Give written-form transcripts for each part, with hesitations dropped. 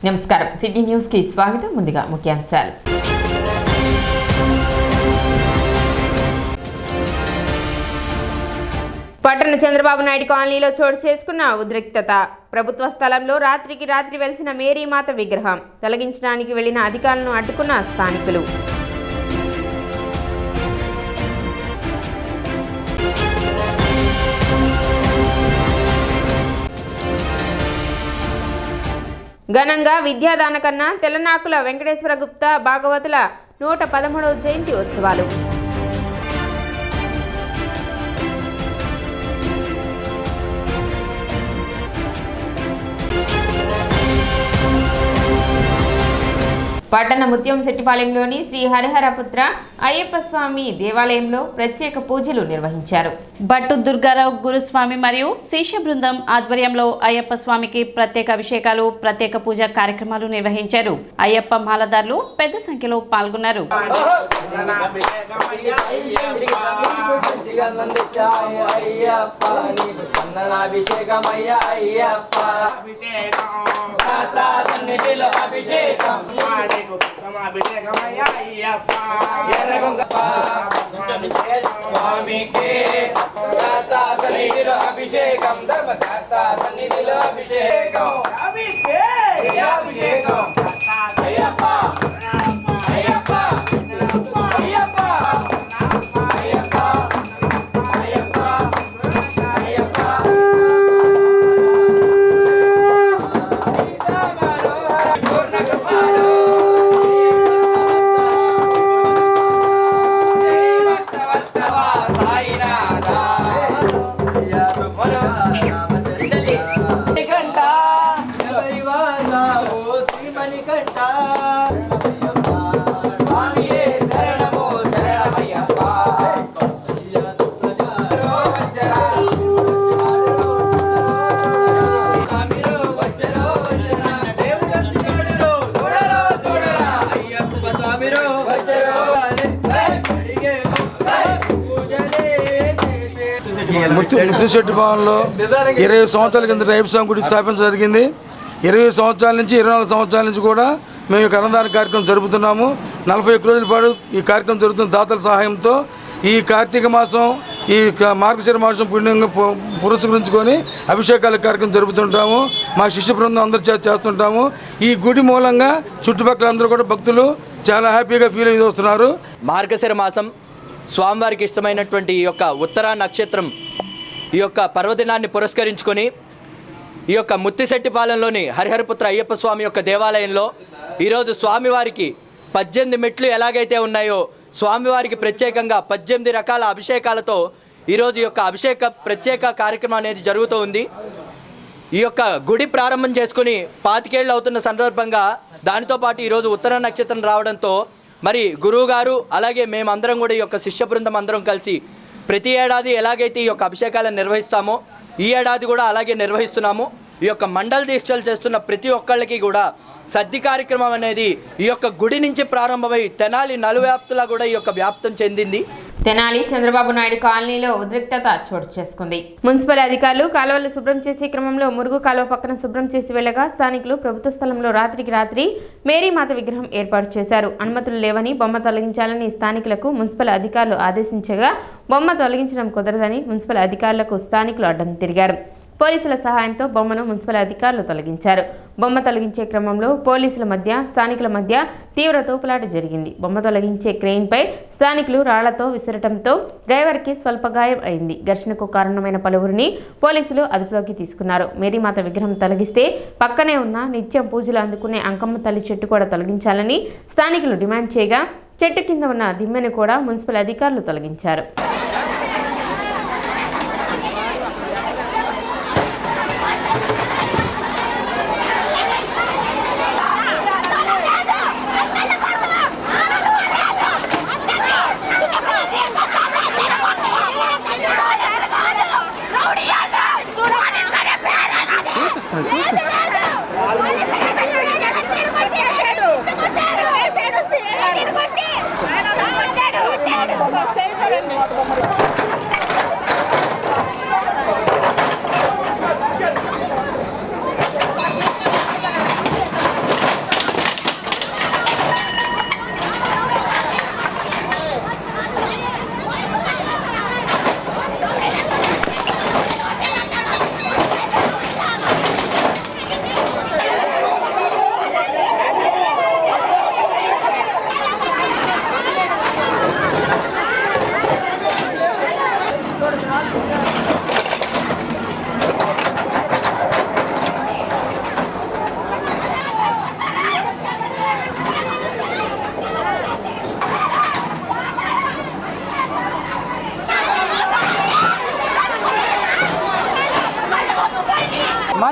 నమస్కారం city news కి స్వాగతం. ముందుగా ముఖ్యాంశాలు. పట్టణ చంద్రబాబు నాయుడు కాలనీలో చోటు చేసుకున్న ఉద్రిక్తత. ప్రభుత్వ స్థలంలో రాత్రికి రాత్రి వెలిసిన మేరీమాత విగ్రహం తొలగించడానికి వెళ్లిన అధికారులను అడ్డుకున్న స్థానికులు. ఘనంగా విద్యాదాన కన్నా తెల్లనాకుల వెంకటేశ్వర గుప్తా భాగవతుల 113వ జయంతి ఉత్సవాలు. పట్టణ ముత్యంశెట్టిపాలెంలోని శ్రీ హరిహరపుత్ర అయ్యప్ప స్వామి దేవాలయంలో ప్రత్యేక పూజలు నిర్వహించారు. భట్టు దుర్గారావు గురుస్వామి మరియు శిష్య బృందం ఆధ్వర్యంలో అయ్యప్ప స్వామికి ప్రత్యేక అభిషేకాలు, ప్రత్యేక పూజా కార్యక్రమాలు నిర్వహించారు. అయ్యప్ప మాలదారులు పెద్ద సంఖ్యలో పాల్గొన్నారు. అభిషేకం ధర్మశాస్త్ర సన్నిధిలో అభిషేకం అభిషేకం అయ్యప్ప అయ్యప్ప అయ్యప్ప అయ్యప్ప అయ్యప్ప అయ్యప్ప పూర్ణ కృపాలు ముత్యంశెట్టిపాలెంలో 20 సంవత్సరాల కింద అయ్యప్ప స్వామి గుడి స్థాపించడం జరిగింది. 20 సంవత్సరాల నుంచి 24 సంవత్సరాల నుంచి కూడా మేము ఈ అన్నదాన కార్యక్రమం జరుపుతున్నాము. 41 రోజుల పాటు ఈ కార్యక్రమం జరుగుతున్న దాతల సహాయంతో. ఈ కార్తీక మాసం, ఈ మార్గశిర మాసం పుణ్యంగా పురస్కరించుకొని అభిషేకాల కార్యక్రమం జరుపుతుంటాము. మా శిష్య బృందం అందరూ చేస్తుంటాము. ఈ గుడి మూలంగా చుట్టుపక్కల అందరూ కూడా భక్తులు చాలా హ్యాపీగా ఫీల్ అయ్యి వస్తున్నారు. మార్గశిర మాసం స్వామివారికి ఇష్టమైనటువంటి ఈ యొక్క ఉత్తరా నక్షత్రం ఈ యొక్క పర్వదినాన్ని పురస్కరించుకొని ఈ యొక్క ముత్తిశెట్టిపాలెంలోని హరిహరపుత్ర అయ్యప్ప స్వామి యొక్క దేవాలయంలో ఈరోజు స్వామివారికి 18 మెట్లు ఎలాగైతే ఉన్నాయో స్వామివారికి ప్రత్యేకంగా 18 రకాల అభిషేకాలతో ఈరోజు ఈ యొక్క ప్రత్యేక కార్యక్రమం అనేది జరుగుతూ ఉంది. ఈ యొక్క గుడి ప్రారంభం చేసుకుని 25 ఏళ్ళు అవుతున్న సందర్భంగా దానితో పాటు ఈరోజు ఉత్తర నక్షత్రం రావడంతో మరి గురువు గారు అలాగే మేమందరం కూడా ఈ యొక్క శిష్య బృందం అందరం కలిసి ప్రతి ఏడాది ఎలాగైతే ఈ యొక్క అభిషేకాలను నిర్వహిస్తామో ఈ ఏడాది కూడా అలాగే నిర్వహిస్తున్నాము. ఈ యొక్క మండల దీక్షలు చేస్తున్న ప్రతి ఒక్కళ్ళకి కూడా సద్ది కార్యక్రమం అనేది ఈ యొక్క గుడి నుంచి ప్రారంభమై తెనాలి నలువ్యాప్తులా కూడా ఈ యొక్క వ్యాప్తం చెందింది. తెనాలి చంద్రబాబు నాయుడు కాలనీలో ఉద్రిక్తత చోటు చేసుకుంది. మున్సిపల్ అధికారులు కాలువలు శుభ్రం చేసే క్రమంలో మురుగు కాలువ పక్కన శుభ్రం చేసి వెళ్లగా స్థానికులు ప్రభుత్వ స్థలంలో రాత్రికి రాత్రి మేరీమాత విగ్రహం ఏర్పాటు చేశారు. అనుమతులు లేవని బొమ్మ తొలగించాలని స్థానికులకు మున్సిపల్ అధికారులు ఆదేశించగా బొమ్మ తొలగించడం కుదరదని మున్సిపల్ అధికారులకు స్థానికులు అడ్డం తిరిగారు. పోలీసుల సహాయంతో బొమ్మను మున్సిపల్ అధికారులు తొలగించారు. బొమ్మ తొలగించే క్రమంలో పోలీసుల మధ్య స్థానికుల మధ్య తీవ్ర తోపులాట జరిగింది. బొమ్మ తొలగించే క్రెయిన్పై స్థానికులు రాళ్లతో విసరటంతో డ్రైవర్కి స్వల్ప గాయం అయింది. ఘర్షణకు కారణమైన పలువురిని పోలీసులు అదుపులోకి తీసుకున్నారు. మేరీమాత విగ్రహం తొలగిస్తే పక్కనే ఉన్న నిత్యం పూజలు అందుకునే అంకమ్మ తల్లి చెట్టు కూడా తొలగించాలని స్థానికులు డిమాండ్ చేయగా చెట్టు కింద ఉన్న దిమ్మెను కూడా మున్సిపల్ అధికారులు తొలగించారు.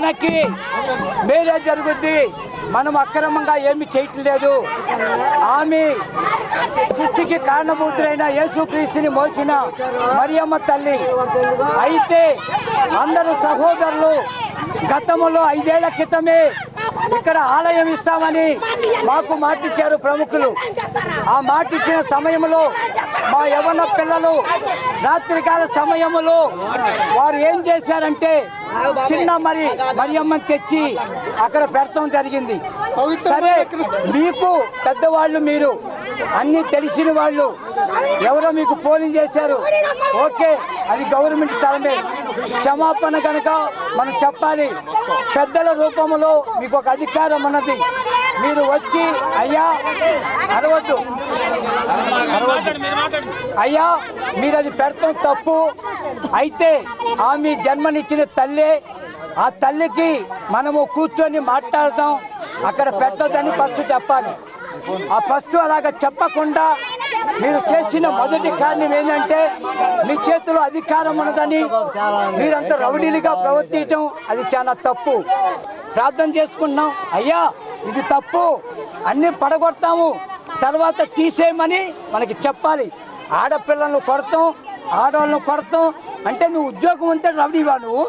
మనకి మేలే జరుగుద్ది. మనం అక్రమంగా ఏమి చేయటం లేదు. ఆమె సృష్టికి కారణభూతులైన యేసుక్రీస్తుని మోసిన మరియమ్మ తల్లి. అయితే అందరూ సహోదరులు గతంలో 5 ఏళ్ల క్రితమే ఇక్కడ ఆలయం ఇస్తామని మాకు మాటిచ్చారు ప్రముఖులు. ఆ మాటిచ్చిన సమయంలో మా యవ్వన పిల్లలు రాత్రికాల సమయంలో వారు ఏం చేశారంటే చిన్న మరియమ్మని తెచ్చి అక్కడ పెడతాం జరిగింది. సరే, మీకు పెద్దవాళ్ళు, మీరు అన్నీ తెలిసిన వాళ్ళు ఎవరో మీకు పోలింగ్ చేశారు. ఓకే, అది గవర్నమెంట్ స్థలమే. క్షమాపణ కనుక మనం చెప్పాలి. పెద్దల రూపంలో మీకు ఒక అధికారం ఉన్నది. మీరు వచ్చి అయ్యా అరవద్దు, అయ్యా మీరు అది పెడతాం తప్పు. అయితే ఆమె జన్మనిచ్చిన తల్లే, ఆ తల్లికి మనము కూర్చొని మాట్లాడదాం, అక్కడ పెట్టొద్దని ఫస్ట్ చెప్పాలి. ఆ ఫస్ట్ అలాగ చెప్పకుండా మీరు చేసిన మొదటి కారణం ఏంటంటే మీ చేతిలో అధికారం ఉన్నదని మీరంతా రౌడీలుగా ప్రవర్తించడం అది చాలా తప్పు. ప్రార్థన చేసుకుంటున్నాం, అయ్యా ఇది తప్పు, అన్నీ పడగొడతాము, తర్వాత తీసేయమని మనకి చెప్పాలి. ఆడపిల్లలను కొడతాం, ఆడవాళ్ళను కొడతాం అంటే నువ్వు ఉద్యోగం ఉంటే రౌడీవా? నువ్వు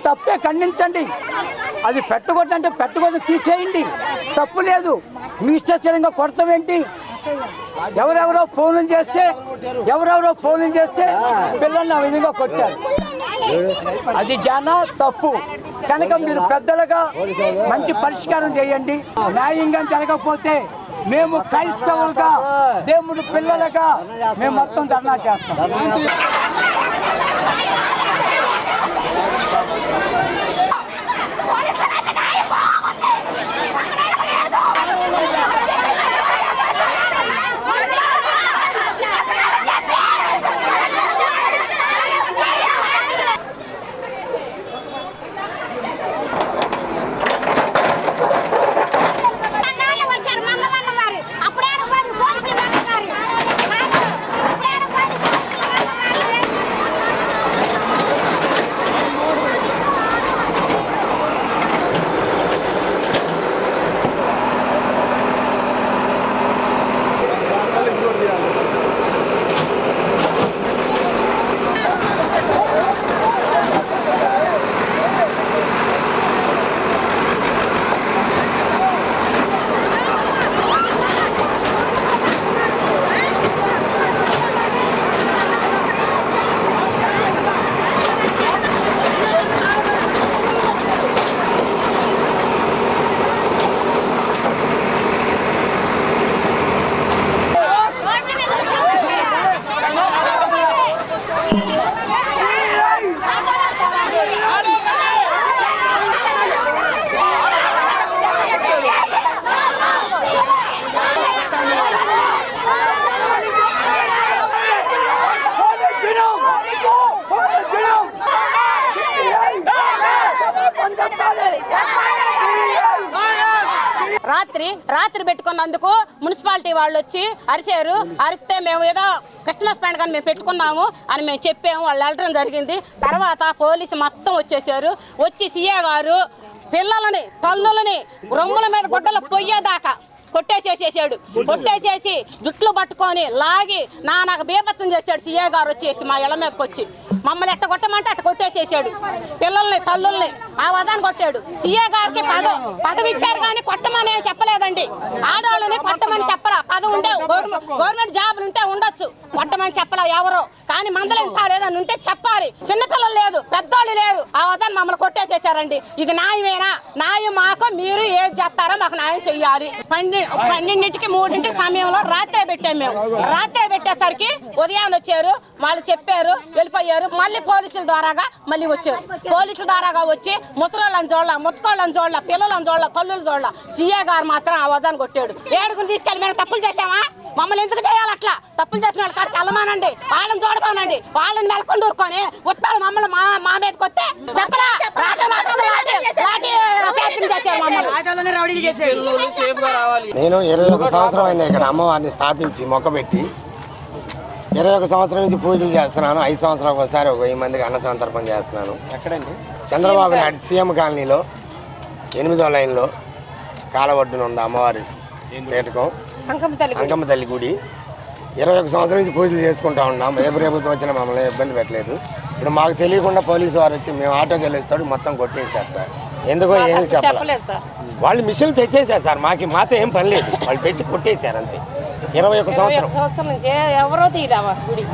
తప్పే ఖండించండి. అది పెట్టకూడదంటే పెట్టకూడదు, తీసేయండి, తప్పు లేదు. మీ ఇష్టచరంగా కొడతామేంటి? ఎవరెవరో ఫోన్లు చేస్తే పిల్లల్ని ఆ విధంగా కొట్టారు. అది చాలా తప్పు. కనుక మీరు పెద్దలుగా మంచి పరిష్కారం చేయండి. న్యాయంగా జరగకపోతే మేము క్రైస్తవులుగా, దేవుడి పిల్లలుగా మేము మొత్తం ధర్నా చేస్తాం. రాత్రి పెట్టుకున్నందుకు మున్సిపాలిటీ వాళ్ళు వచ్చి అరిచారు. అరిస్తే మేము ఏదో కస్టమర్స్ పండుగ కానీ మేము పెట్టుకున్నాము అని మేము చెప్పాము. వాళ్ళు వెళ్ళడం జరిగింది. తర్వాత పోలీసు మొత్తం వచ్చేసారు. వచ్చి సీఏ గారు పిల్లలని, తల్లులని రొమ్ముల మీద గుడ్డలు పొయ్యేదాకా కొట్టేసేసేసాడు. కొట్టేసేసి జుట్లు పట్టుకొని లాగి నాకు బీభత్సం చేశాడు. సీఏ గారు వచ్చేసి మా ఇళ్ళ మీదకి వచ్చి మమ్మల్ని ఎట్ట కొట్టమంటే అట్ట కొట్టేసేసాడు. పిల్లల్ని, తల్లుల్ని ఆ వదాన్ని కొట్టాడు. సీఏ గారికి పదవి ఇచ్చారు కానీ కొట్టమని చెప్పలేదండి. ఆడవాళ్ళని కొట్టమని చెప్పలా. పదవి ఉండే గవర్నమెంట్ జాబులు ఉంటే ఉండొచ్చు, కొట్టమని చెప్పలా ఎవరో. కానీ మందలించాలేదని ఉంటే చెప్పాలి. చిన్నపిల్లలు లేదు, పెద్దోళ్ళు లేరు. ఆ వదాన్ని మమ్మల్ని కొట్టేసేసారండి. ఇది న్యాయమేనా? న్యాయం మాకు మీరు ఏది చేస్తారో మాకు న్యాయం చెయ్యాలి. 12ంటికి 3ంటి సమయంలో రాత్రే పెట్టాము. మేము రాత్రే పెట్టేసరికి ఉదయాన్ని వచ్చారు. వాళ్ళు చెప్పారు, వెళ్ళిపోయారు. మళ్ళీ పోలీసుల ద్వారాగా మళ్ళీ వచ్చారు. పోలీసుల ద్వారాగా వచ్చి ముసలోళ్ళని చూడాల, ముత్తుకోళ్ళని చూడాల, పిల్లలను చూడాల, తల్లులు చూడాల. సీఏ గారు మాత్రం ఆ వదాన్ని కొట్టాడు. ఏడుగుని తీసుకెళ్ళి మేము తప్పులు చేసామా? మమ్మల్ని ఎందుకు చేయాలి అట్లా? తప్పులు చేసిన వాళ్ళ కాడికి వెళ్ళమానండి, వాళ్ళని చూడమానండి. వాళ్ళని మెలకొని ఊరుకొని ఉత్తాలు మమ్మల్ని మా మీదకి వస్తే చెప్పలా నేను 21 సంవత్సరం అయింది ఇక్కడ అమ్మవారిని స్థాపించి మొక్కబెట్టి 21 సంవత్సరం నుంచి పూజలు చేస్తున్నాను. 5 సంవత్సరాలకు ఒకసారి 1000 మందికి అన్న సంతర్పణ చేస్తున్నాను. చంద్రబాబు నాయుడు సీఎం కాలనీలో 8వ లైన్లో కాలవడ్డున ఉంది అమ్మవారి పేటకం అంకమ్మ తల్లి గుడి. 21 సంవత్సరం నుంచి పూజలు చేసుకుంటా ఉన్నాం. ఏ ప్రభుత్వం వచ్చినా మమ్మల్ని ఇబ్బంది పెట్టలేదు. ఇప్పుడు మాకు తెలియకుండా పోలీసు వారు వచ్చి మేము ఆటోకి వెళ్ళేస్తాడు మొత్తం కొట్టేశారు సార్. ఎందుకో ఏమి చెప్పలేదు. వాళ్ళు మిషన్లు తెచ్చేసారు సార్. మాతో ఏం పని లేదు. వాళ్ళు తెచ్చి కొట్టేశారు అంతే. 21 సంవత్సరం నుంచి ఎవరో తీరావా గుడి.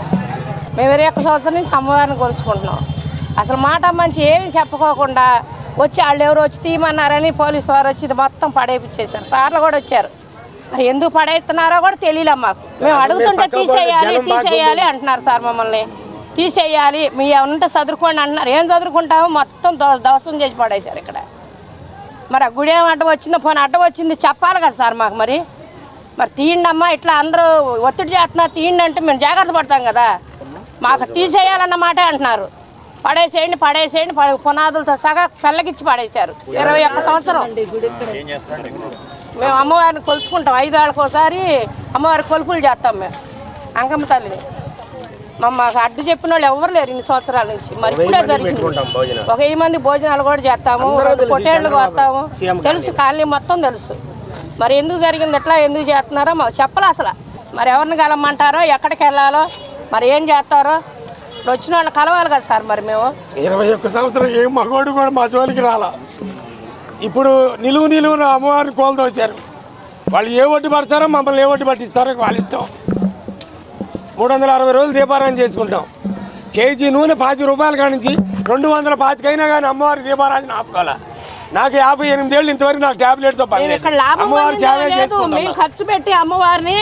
మేము 21 సంవత్సరం నుంచి అమ్మవారిని కొలుచుకుంటున్నాం. అసలు మాట మంచి ఏమి చెప్పుకోకుండా వచ్చి వాళ్ళు ఎవరు వచ్చి తీయమన్నారని పోలీసు వారు వచ్చి ఇది మొత్తం పడేపించేశారు. సార్లు కూడా వచ్చారు. మరి ఎందుకు పడేస్తున్నారో కూడా తెలియలే మాకు. మేము అడుగుతుంటే తీసేయాలి అంటున్నారు సార్. మమ్మల్ని తీసేయాలి, మీ ఏమన్నా చదువుకోండి అంటున్నారు. ఏం చదువుకుంటామో మొత్తం దవసం చేసి పడేశారు ఇక్కడ. మరి ఆ గుడి ఏం అడ్డం వచ్చిందో పోనీ అడ్డం వచ్చింది చెప్పాలి కదా సార్ మాకు. మరి తీయండి అమ్మా, ఇట్లా అందరూ ఒత్తిడి చేస్తున్నారు తీయండి అంటే మేము జాగ్రత్త పడతాం కదా. మాకు తీసేయాలన్నమాట అంటున్నారు. పడేసేయండి పునాదులతో సగా పెళ్ళగిచ్చి పడేశారు. 21 సంవత్సరం మేము అమ్మవారిని కొలుచుకుంటాం. 5 ఏళ్ళకి ఒకసారి అమ్మవారి కొలుపులు చేస్తాం మేము అంకమ్మ తల్లిని. మాకు అడ్డు చెప్పిన వాళ్ళు ఎవరు లేరు ఇన్ని సంవత్సరాల నుంచి. మరి ఇప్పుడే జరిగింది. ఒక 1000 మంది భోజనాలు కూడా చేస్తాము, పొట్టేళ్ళు వస్తాము. తెలుసు, కాలనీ మొత్తం తెలుసు. మరి ఎందుకు జరిగింది ఎట్లా ఎందుకు చేస్తున్నారో మాకు చెప్పలే అసలు. మరి ఎవరిని కలవమంటారో ఎక్కడికి వెళ్ళాలో మరి ఏం చేస్తారో వచ్చిన వాళ్ళు కలవాలి కదా సార్. మరి మేము 21 సంవత్సరం ఏ మగవాడు కూడా మా జోలికి రాలా. ఇప్పుడు నిలువున అమ్మవారిని కోల్తో వచ్చారు. వాళ్ళు ఏ ఒడ్డు పడతారో మమ్మల్ని ఏ ఒడ్డు పట్టిస్తారో వాళ్ళ ఇష్టం. 360 రోజులు దీపారాయణ చేసుకుంటాం. కేజీ నూనె 50 రూపాయల కాడి నుంచి 225 అయినా కానీ అమ్మవారి దీపారాధన ఆపుకోవాలి. నాకు 58 ఏళ్ళు ఇంతవరకు నాకు టాబ్లెట్తో మేము ఖర్చు పెట్టి అమ్మవారిని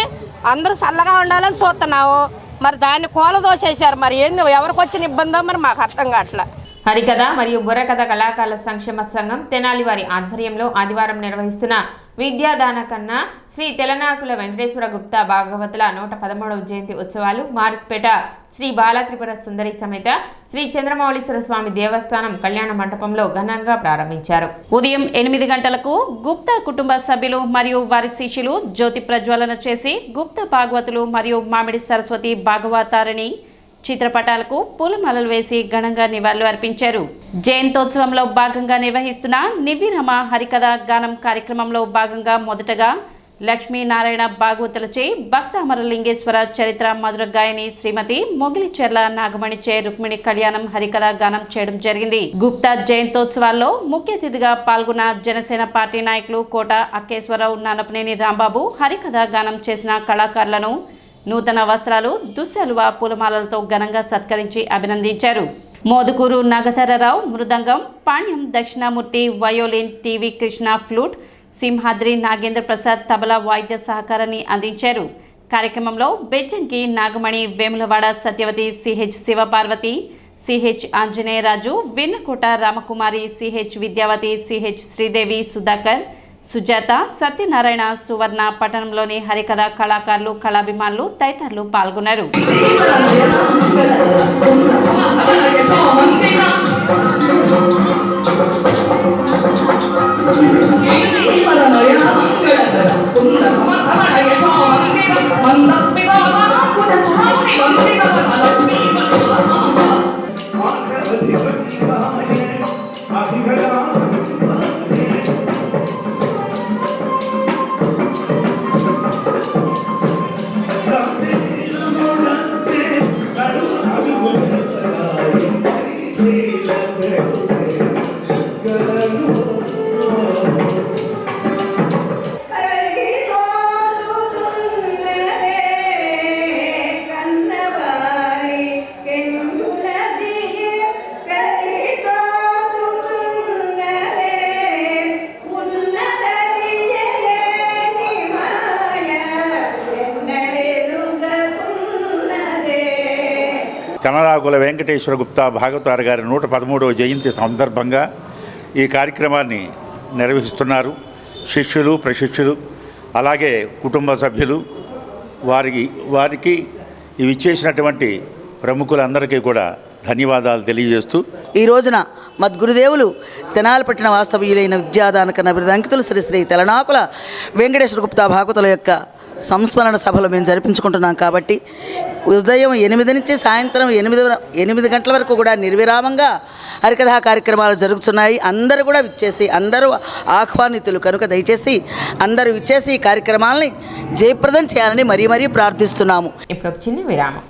అందరూ చల్లగా ఉండాలని చూస్తున్నాము. మరి దాన్ని కూలదోసేశారు. మరి ఏంది ఎవరికి వచ్చిన ఇబ్బందో మరి మాకు అర్థం కావట్లా. హరికథ మరియు బుర్రకథ కళాకారుల సంక్షేమ సంఘం తెనాలి వారి ఆధ్వర్యంలో ఆదివారం నిర్వహిస్తున్న విద్యాదాన కన్నా శ్రీ తెలనాకుల వెంకటేశ్వర గుప్తా భాగవతుల 113వ జయంతి ఉత్సవాలు మారిస్పేట శ్రీ బాలత్రిపుర సుందరి సమేత శ్రీ చంద్రమౌళీశ్వర స్వామి దేవస్థానం కళ్యాణ మండపంలో ఘనంగా ప్రారంభించారు. ఉదయం 8 గంటలకు గుప్తా కుటుంబ సభ్యులు మరియు వారి శిష్యులు జ్యోతి ప్రజ్వలన చేసి గుప్తా భాగవతులు మరియు మామిడి సరస్వతి భాగవతారిణి చిత్రపటాలకు పూలమాలలు వేసి ఘనంగా నివాళులు అర్పించారు. జయంతోత్సవంలో భాగంగా నిర్వహిస్తున్న నివ్విరమ హరికథ గానం కార్యక్రమంలో భాగంగా మొదటగా లక్ష్మీనారాయణ భాగవతులచే భక్త అమరలింగేశ్వర చరిత్ర మధుర గాయని శ్రీమతి మొగిలిచెర్ల నాగమణిచే రుక్మిణి కళ్యాణం హరికథ గానం చేయడం జరిగింది. గుప్తా జయంతోత్సవాల్లో ముఖ్య అతిథిగా పాల్గొన్న జనసేన పార్టీ నాయకులు కోట అక్కేశ్వరరావు, నానపనేని రాంబాబు హరికథ గానం చేసిన కళాకారులను నూతన వస్త్రాలు, దుస్సలువ, పూలమాలలతో ఘనంగా సత్కరించి అభినందించారు. Modukuru Nagadhararao mridangam, Panyam Dakshinamurthy violin, TV Krishna flute, Simhadri Nagendra Prasad tabla వాయిద్య సహకారాన్ని అందించారు. కార్యక్రమంలో Bejjanki Nagamani, Vemulawada Satyavathi, CH Sivaparvathi, CH Anjaneyaraju, Vinnakota Ramakumari, CH Vidyavathi, CH Sridevi, Sudhakar, Sujatha, Satyanarayana, Suvarna, పట్టణంలోని హరికథ కళాకారులు, కళాభిమానులు తదితరులు పాల్గొన్నారు. తెనాకుల వెంకటేశ్వర గుప్తా భాగవతారు గారి 113వ జయంతి సందర్భంగా ఈ కార్యక్రమాన్ని నిర్వహిస్తున్నారు. శిష్యులు, ప్రశిష్యులు, అలాగే కుటుంబ సభ్యులు, వారికి ఇవి ఇచ్చేసినటువంటి ప్రముఖులందరికీ కూడా ధన్యవాదాలు తెలియజేస్తూ ఈ రోజున మద్గురుదేవులు తెనాలి పట్టిన వాస్తవ్యులైన విద్యాదాన కన్నా బిరుదంకితులు శ్రీ శ్రీ తెలనాకుల వెంకటేశ్వర గుప్తా భాగవతుల యొక్క సంస్మరణ సభలు మేము జరిపించుకుంటున్నాం కాబట్టి ఉదయం 8 నుంచి సాయంత్రం 8 గంటల వరకు కూడా నిర్విరామంగా హరికథా కార్యక్రమాలు జరుగుతున్నాయి. అందరూ కూడా విచ్చేసి, అందరూ ఆహ్వానితులు కనుక దయచేసి అందరూ విచ్చేసి ఈ కార్యక్రమాలని జయప్రదం చేయాలని మరీ ప్రార్థిస్తున్నాము. ఇప్పుడు ఒక చిన్న విరామం.